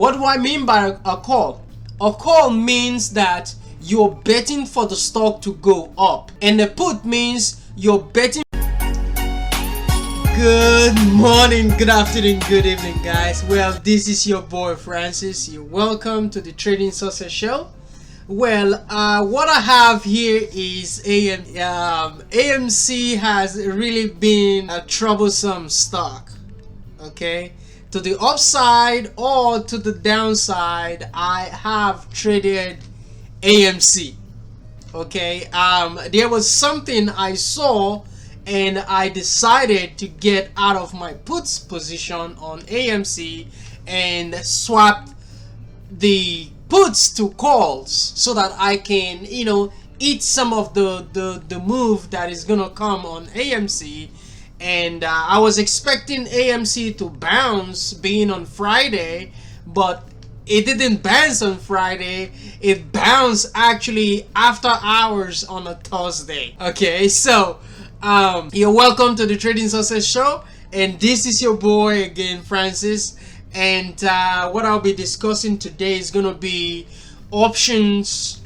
What do I mean by a call? A call means that you're betting for the stock to go up, and a put means you're betting. Good morning, good afternoon, good evening, guys. Well, this is your boy Francis. You're welcome to the Trading Success Show. Well, what I have here is AMC has really been a troublesome stock. Okay, to the upside or to the downside, I have traded AMC. Okay, there was something I saw and I decided to get out of my puts position on AMC and swapped the puts to calls so that I can, eat some of the move that is gonna come on AMC. And I was expecting AMC to bounce being on Friday, but it didn't bounce on Friday. It bounced actually after hours on a Thursday. Okay, so you're welcome to the Trading Success Show, and this is your boy again, Francis. And what I'll be discussing today is gonna be options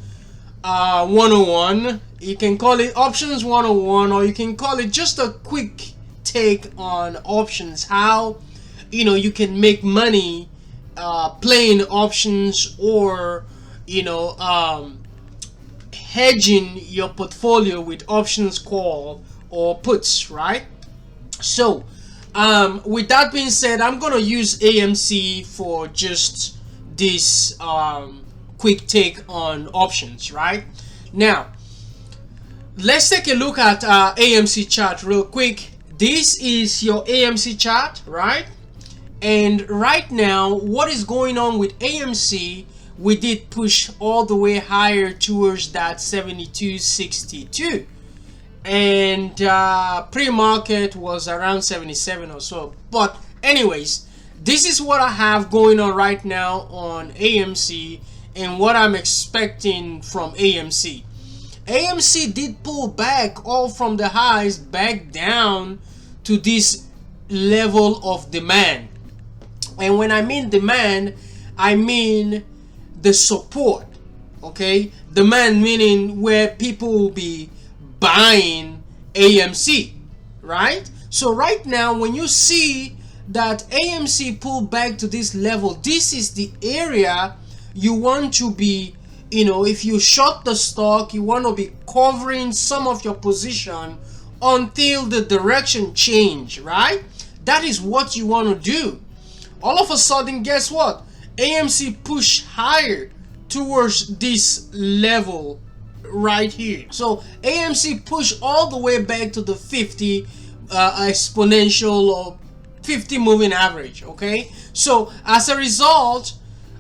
101. You can call it options 101, or you can call it just a quick take on options, how you can make money playing options, or hedging your portfolio with options call or puts, right? So with that being said, I'm gonna use AMC for just this quick take on options. Right now, let's take a look at AMC chart real quick. This is your AMC chart, right? And right now, what is going on with AMC? We did push all the way higher towards that 72.62, and pre-market was around 77 or so. But anyways, this is what I have going on right now on AMC and what I'm expecting from AMC. AMC did pull back all from the highs back down to this level of demand. And when I mean demand, I mean the support. Okay, demand meaning where people will be buying AMC, right? So right now, when you see that AMC pull back to this level, this is the area you want to be, if you short the stock, you want to be covering some of your position until the direction change, right? That is what you want to do. All of a sudden, guess what? AMC push higher towards this level right here. So AMC push all the way back to the 50 exponential or 50 moving average. Okay, so as a result,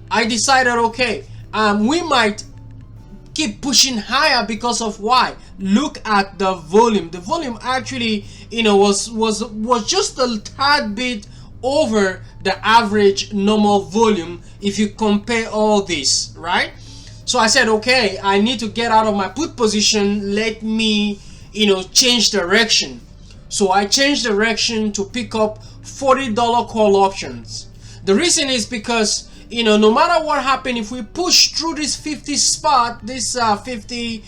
I decided, okay, we might keep pushing higher because of why? Look at the volume. The volume actually, was just a tad bit over the average normal volume if you compare all this, right? So I said, okay, I need to get out of my put position. Let me, change direction. So I changed direction to pick up $40 call options. The reason is because no matter what happens, if we push through this 50 spot, this 50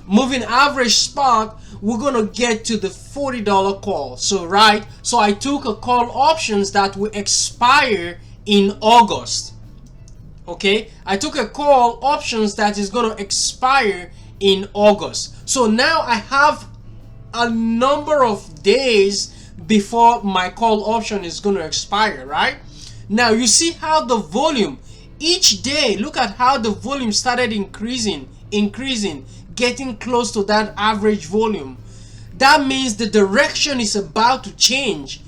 moving average spot, we're gonna get to the $40 call. So so I took a call options that will expire in August. Okay, I took a call options that is gonna expire in August. So now I have a number of days before my call option is gonna expire, right? Now you see how the volume each day, look at how the volume started increasing, getting close to that average volume. That means the direction is about to change.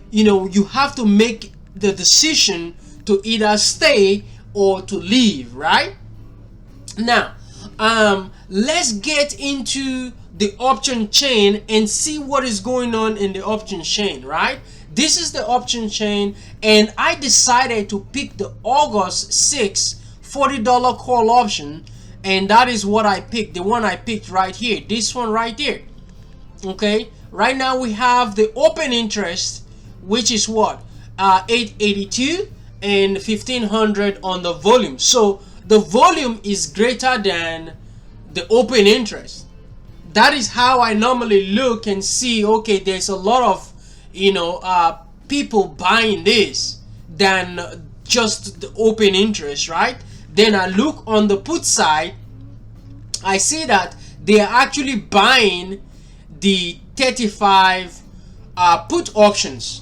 You have to make the decision to either stay or to leave, right? Now let's get into the option chain and see what is going on in the option chain, right? This is the option chain, and I decided to pick the August 6 $40 call option, and that is what I picked, the one I picked right here, this one right here. Okay, right now we have the open interest, which is what, 882, and 1500 on the volume. So the volume is greater than the open interest. That is how I normally look and see, okay, there's a lot of people buying this than just the open interest, right? Then I look on the put side, I see that they are actually buying the 35 put options.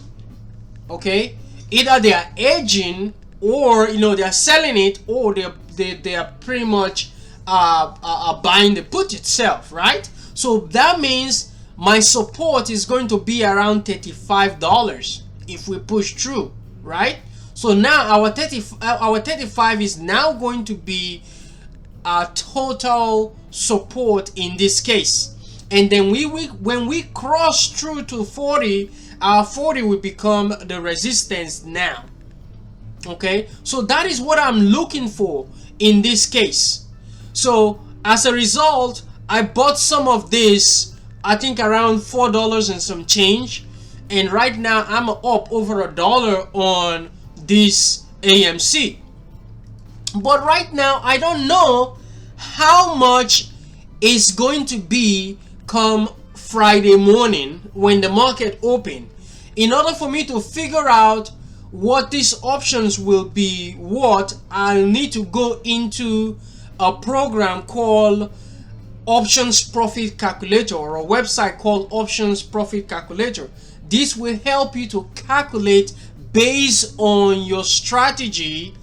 Okay, either they are edging, or they are selling it, or they are pretty much buying the put itself, right? So that means my support is going to be around $35 if we push through, right? So now our 35 is now going to be our total support in this case. And then when we cross through to 40, our 40 will become the resistance now. Okay, so that is what I'm looking for in this case. So as a result, I bought some of this, I think around $4 and some change, and right now I'm up over $1 on this AMC. But right now I don't know how much is going to be come Friday morning when the market open. In order for me to figure out what these options will be, I'll need to go into a program called Options Profit Calculator, or a website called Options Profit Calculator. This will help you to calculate based on your strategy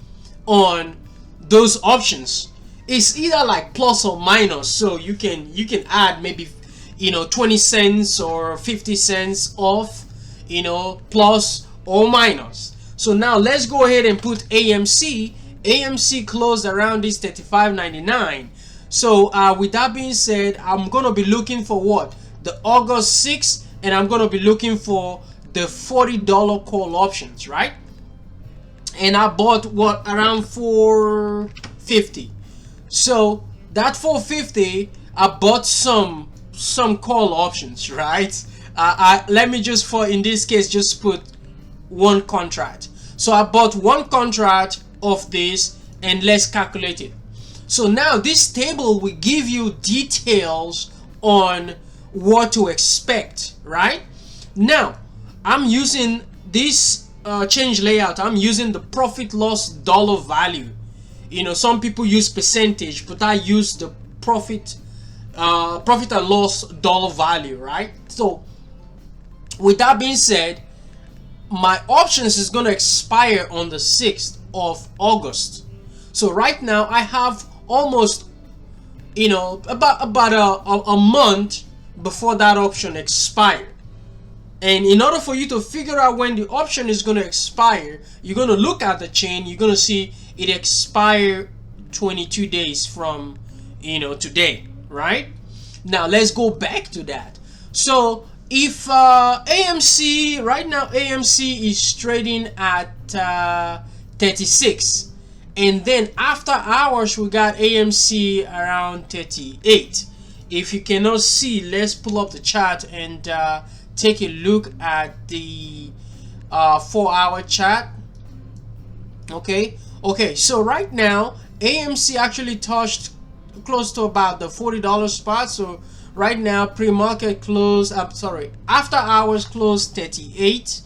on those options. It's either like plus or minus, so you can add maybe 20 cents or 50 cents off, plus or minus. So now let's go ahead and put AMC. AMC closed around this $35.99. So with that being said, I'm gonna be looking for what? The August 6th, and I'm gonna be looking for the $40 call options, right? And I bought what, around $4.50. So that $4.50, I bought some call options, right? Let me just, for in this case, just put one contract. So I bought one contract of this, and let's calculate it. So now this table will give you details on what to expect, right? Now I'm using this change layout. I'm using the profit loss dollar value. Some people use percentage, but I use the profit and loss dollar value, right? So with that being said, my options is going to expire on the 6th of August. So right now I have almost about a month before that option expire. And in order for you to figure out when the option is going to expire, you're going to look at the chain. You're going to see it expire 22 days from today, right? Now let's go back to that. So if AMC right now, AMC is trading at 36, and then after hours we got AMC around 38. If you cannot see, let's pull up the chart and take a look at the 4-hour chart. Okay, so right now AMC actually touched close to about the $40 spot. So right now pre-market close, after hours closed 38.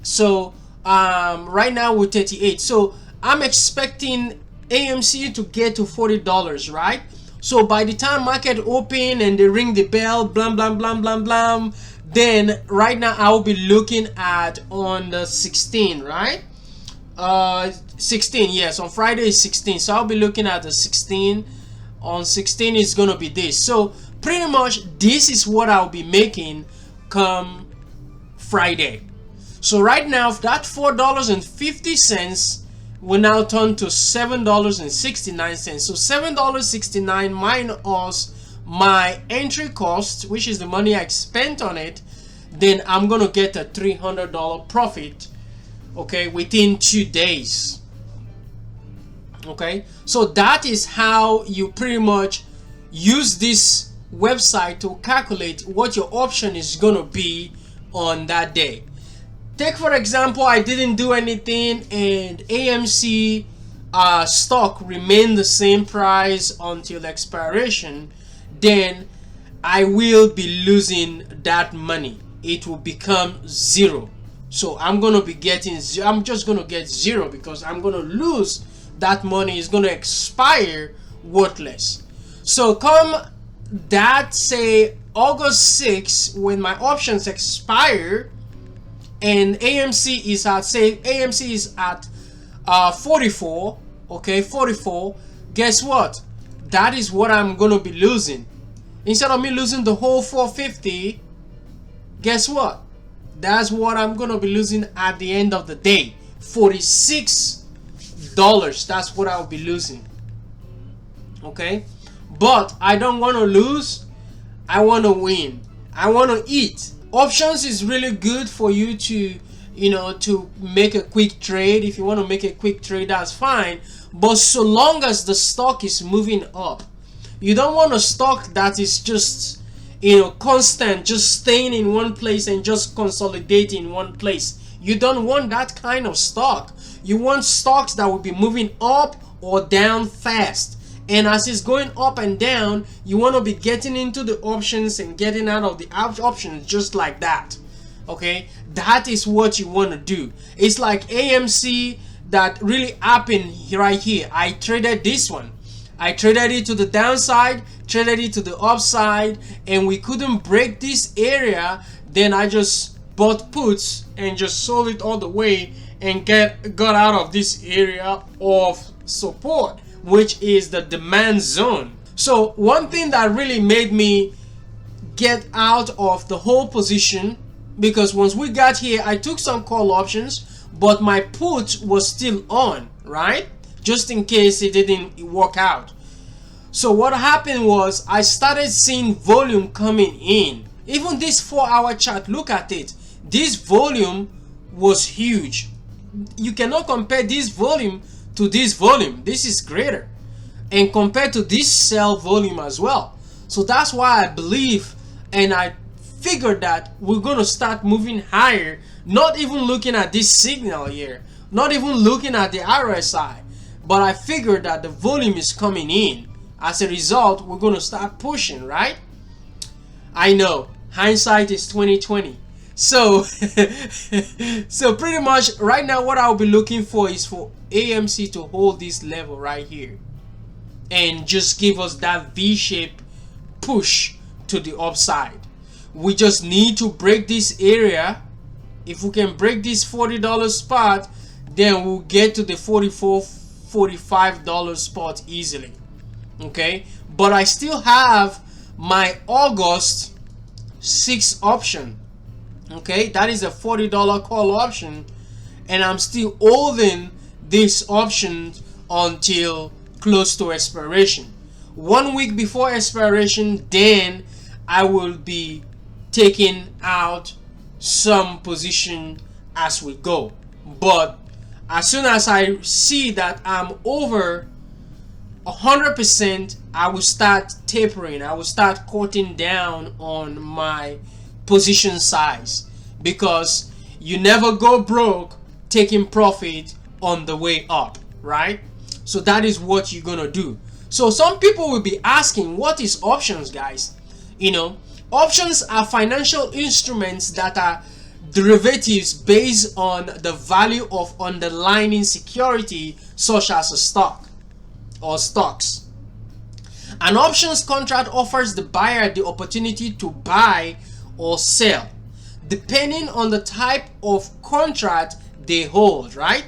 So right now we're 38. So I'm expecting AMC to get to $40, right? So by the time market open and they ring the bell, blam blam blam blam blam, then right now I will be looking at on the 16, right? 16, yes, on Friday is 16. So I'll be looking at the 16. On 16 is gonna be this. So pretty much this is what I'll be making come Friday. So right now that $4.50 will now turn to $7.69. So $7.69 minus my entry cost, which is the money I spent on it, then I'm gonna get a $300 profit, okay, within 2 days. Okay, so that is how you pretty much use this website to calculate what your option is gonna be on that day. Take for example, I didn't do anything and AMC stock remained the same price until expiration, then I will be losing that money. It will become zero. So I'm gonna be getting I'm just gonna get zero because I'm gonna lose that money. Is gonna expire worthless. So come that say August 6th, when my options expire and AMC is at, say AMC is at 44, okay, 44, guess what? That is what I'm gonna be losing. Instead of me losing the whole 450, guess what? That's what I'm gonna be losing at the end of the day. $46. That's what I'll be losing. Okay, but I don't want to lose. I want to win. I want to eat. Options is really good for you to, to make a quick trade. If you want to make a quick trade, that's fine, but so long as the stock is moving up. You don't want a stock that is just, constant, just staying in one place and just consolidating in one place. You don't want that kind of stock. You want stocks that will be moving up or down fast. And as it's going up and down, you want to be getting into the options and getting out of the options just like that. Okay, that is what you want to do. It's like AMC that really happened right here. I traded this one. I traded it to the downside, traded it to the upside, and we couldn't break this area. Then I just bought puts and just sold it all the way and got out of this area of support, which is the demand zone. So one thing that really made me get out of the whole position, because once we got here, I took some call options, but my put was still on, right? Just in case it didn't work out. So what happened was I started seeing volume coming in. Even this 4-hour chart, look at it. This volume was huge. You cannot compare this volume to this volume. This is greater, and compared to this sell volume as well. So that's why I believe and I figured that we're going to start moving higher, not even looking at this signal here, not even looking at the RSI, but I figured that the volume is coming in. As a result, we're going to start pushing, right? I know hindsight is 2020. So so pretty much right now what I'll be looking for is for AMC to hold this level right here and just give us that V-shaped push to the upside. We just need to break this area. If we can break this $40 spot, then we'll get to the $44, $45 spot easily. Okay, but I still have my August 6 option. Okay, that is a $40 call option, and I'm still holding this option until close to expiration. 1 week before expiration, then I will be taking out some position as we go. But as soon as I see that I'm over 100%, I will start tapering. I will start cutting down on my position size, because you never go broke taking profit on the way up, right? So that is what you're gonna do. So some people will be asking, what is options, guys? Options are financial instruments that are derivatives based on the value of underlying security, such as a stock or stocks. An options contract offers the buyer the opportunity to buy or sell depending on the type of contract they hold, right?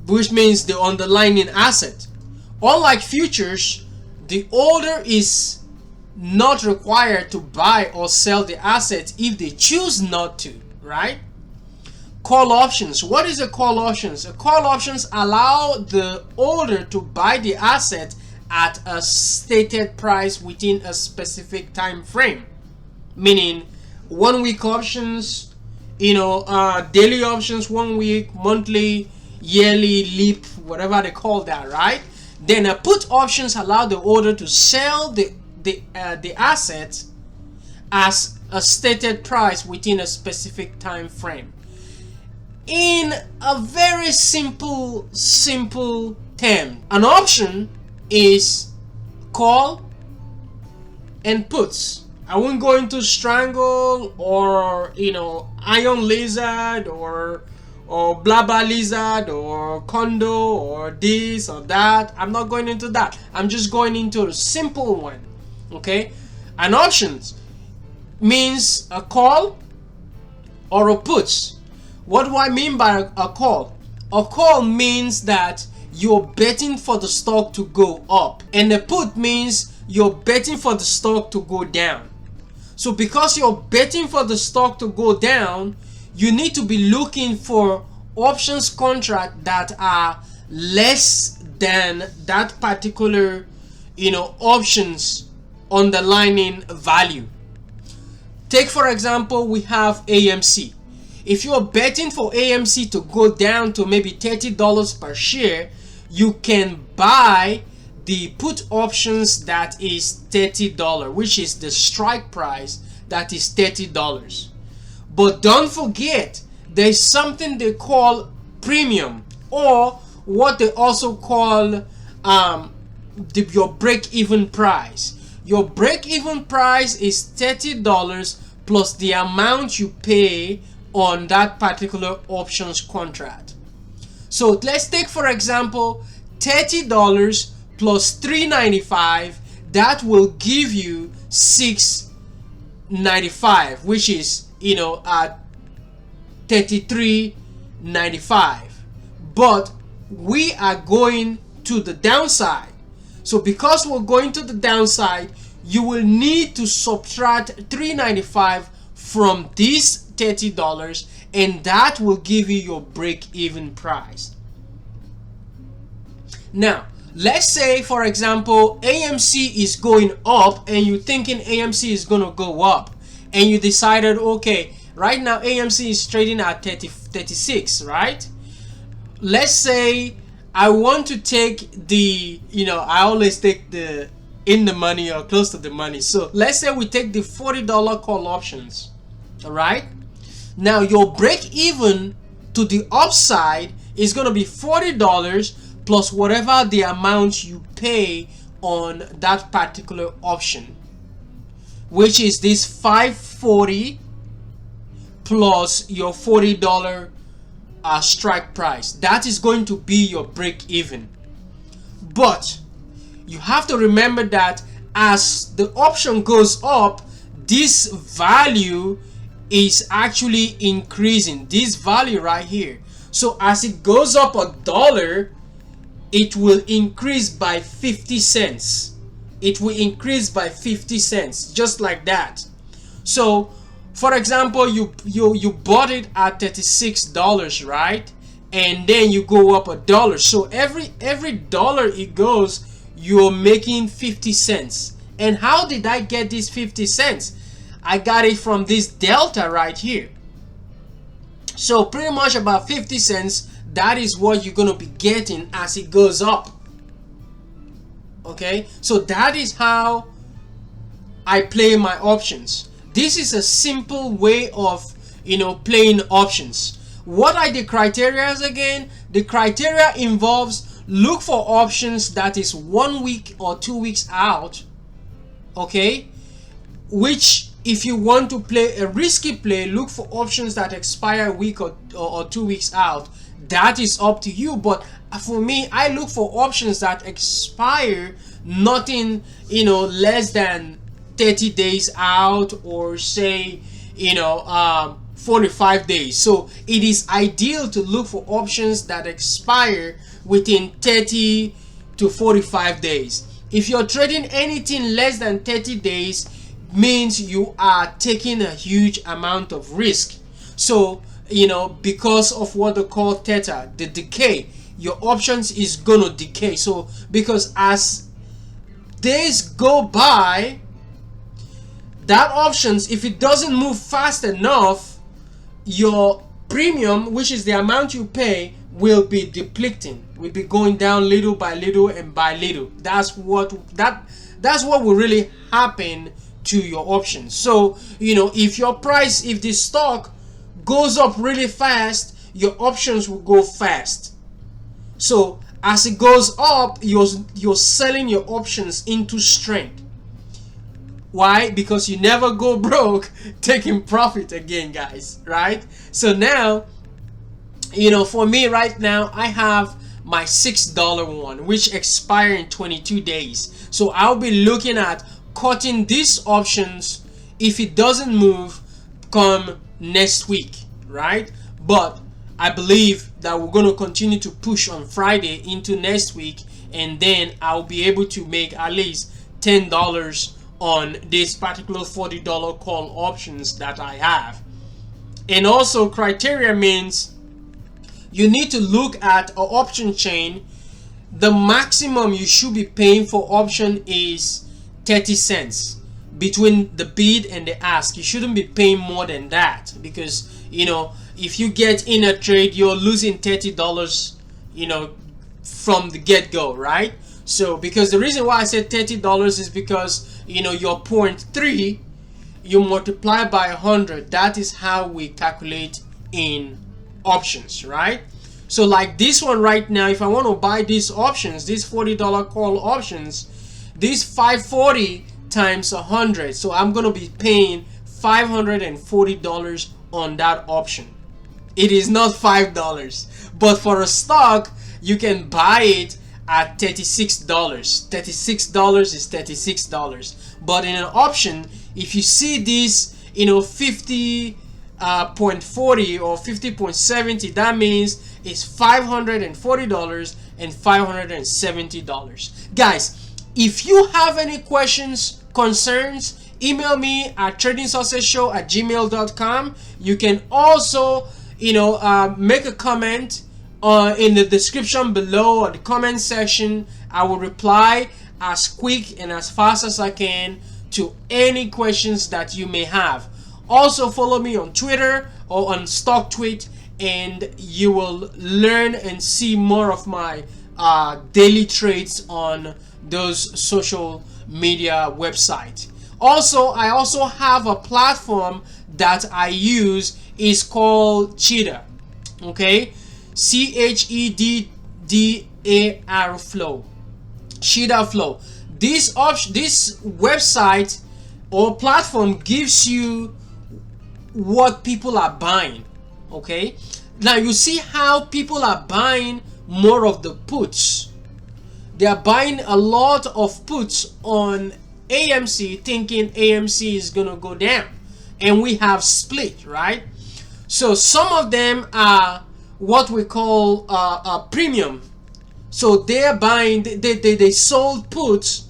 Which means the underlying asset. Unlike futures, the holder is not required to buy or sell the asset if they choose not to, right? Call options. What is a call options? A call options allow the holder to buy the asset at a stated price within a specific time frame, meaning 1 week options, daily options, 1 week, monthly, yearly, leap, whatever they call that, right? Then a put options allow the holder to sell the asset as a stated price within a specific time frame. In a very simple term, an option is call and puts. I won't go into strangle or iron lizard or blah blah lizard or condo or this or that. I'm not going into that. I'm just going into a simple one. Okay, an options means a call or a puts. What do I mean by a call? A call means that you're betting for the stock to go up, and a put means you're betting for the stock to go down. So because you're betting for the stock to go down, you need to be looking for options contract that are less than that particular options underlying value. Take for example, we have AMC. If you're betting for AMC to go down to maybe $30 per share, you can buy the put options that is $30, which is the strike price that is $30. But don't forget, there's something they call premium, or what they also call your break-even price. Your break-even price is $30 plus the amount you pay on that particular options contract. So let's take for example $30 plus $3.95. That will give you $6.95, which is at $33.95. But we are going to the downside. So because we're going to the downside, you will need to subtract $3.95 from this $30, and that will give you your break-even price. Now let's say for example AMC is going up and you're thinking AMC is gonna go up, and you decided, okay, right now AMC is trading at 36, right? Let's say I want to take the I always take the in the money or close to the money. So let's say we take the $40 call options. All right, now your break even to the upside is going to be $40 plus whatever the amount you pay on that particular option, which is this $540 plus your $40 strike price. That is going to be your break even. But you have to remember that as the option goes up, this value is actually increasing, this value right here. So as it goes up $1, it will increase by 50 cents. It will increase by 50 cents, just like that. So for example, you bought it at $36, right? And then you go up $1. So every dollar it goes, you're making 50 cents. And how did I get these 50 cents? I got it from this delta right here. So pretty much about 50 cents, that is what you're going to be getting as it goes up. Okay, so that is how I play my options. This is a simple way of playing options. What are the criteria again? The criteria involves look for options that is 1 week or 2 weeks out. Okay, which if you want to play a risky play, look for options that expire a week or 2 weeks out. That is up to you. But for me, I look for options that expire nothing less than 30 days out, or say 45 days. So it is ideal to look for options that expire within 30 to 45 days. If you're trading anything less than 30 days, means you are taking a huge amount of risk. So because of what they call theta, the decay, your options is gonna decay. So because as days go by, that options, if it doesn't move fast enough, your premium, which is the amount you pay, will be depleting, will be going down little by little and by little. That's what will really happen to your options. So if your price, if the stock goes up really fast, your options will go fast. So as it goes up, you're selling your options into strength. Why? Because you never go broke taking profit again, guys, right? So now, for me right now, I have my $6 one, which expire in 22 days. So I'll be looking at cutting these options if it doesn't move come next week, right? But I believe that we're going to continue to push on Friday into next week, and then I'll be able to make at least $10 on this particular $40 call options that I have. And also, criteria means you need to look at an option chain. The maximum you should be paying for option is 30 cents between the bid and the ask. You shouldn't be paying more than that, because if you get in a trade, you're losing $30 from the get-go, right? So because the reason why I said $30 is because your 0.3 you multiply by 100. That is how we calculate in options, right? So like this one right now, if I want to buy these options, these $40 call options, these 540 times 100, so I'm gonna be paying $540 on that option. It is not $5, but for a stock you can buy it at $36. $36 is $36. But in an option, if you see this 50.40 or 50.70, that means it's $540 and $570. Guys, if you have any questions, concerns, email me at tradingsuccessshow@gmail.com. You can also make a comment in the description below or the comment section. I will reply as quick and as fast as I can to any questions that you may have. Also follow me on Twitter or on StockTweet, and you will learn and see more of my daily trades on those social media websites. Also, I also have a platform that I use. Is called Cheetah. Okay, CHEDDAR Flow. Cheetah Flow. This website or platform gives you what people are buying. Okay, now you see how people are buying more of the puts. They are buying a lot of puts on AMC, thinking AMC is gonna go down, and we have split, right? So some of them are what we call a premium. So they're buying, they sold puts,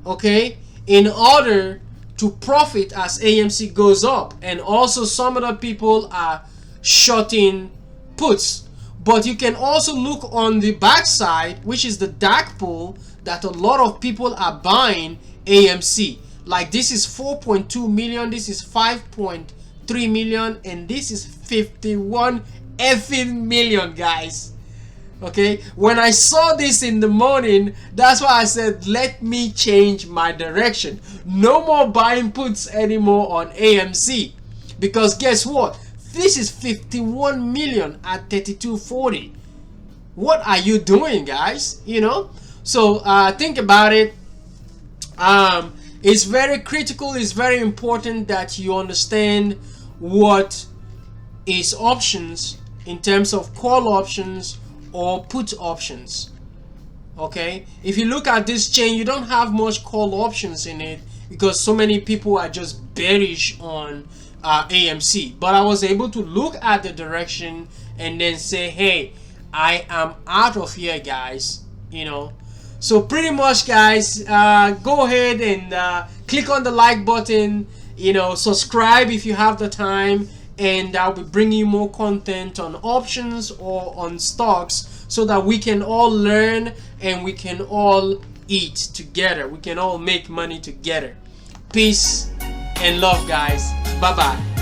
okay, in order to profit as AMC goes up. And also some other people are shorting puts. But you can also look on the backside, which is the dark pool, that a lot of people are buying AMC. Like this is 4.2 million, this is 5.3 million, and this is 51 effing million, guys. Okay, when I saw this in the morning, that's why I said let me change my direction. No more buying puts anymore on AMC, because guess what, this is 51 million at 32.40. What are you doing, guys? So think about it. It's very critical, it's very important that you understand what is options in terms of call options or put options. Okay, if you look at this chain, you don't have much call options in it because so many people are just bearish on AMC. But I was able to look at the direction and then say, hey, I am out of here, guys. So pretty much, guys, go ahead and click on the like button, subscribe if you have the time, and I'll be bringing you more content on options or on stocks so that we can all learn and we can all eat together. We can all make money together. Peace and love, guys. Bye bye.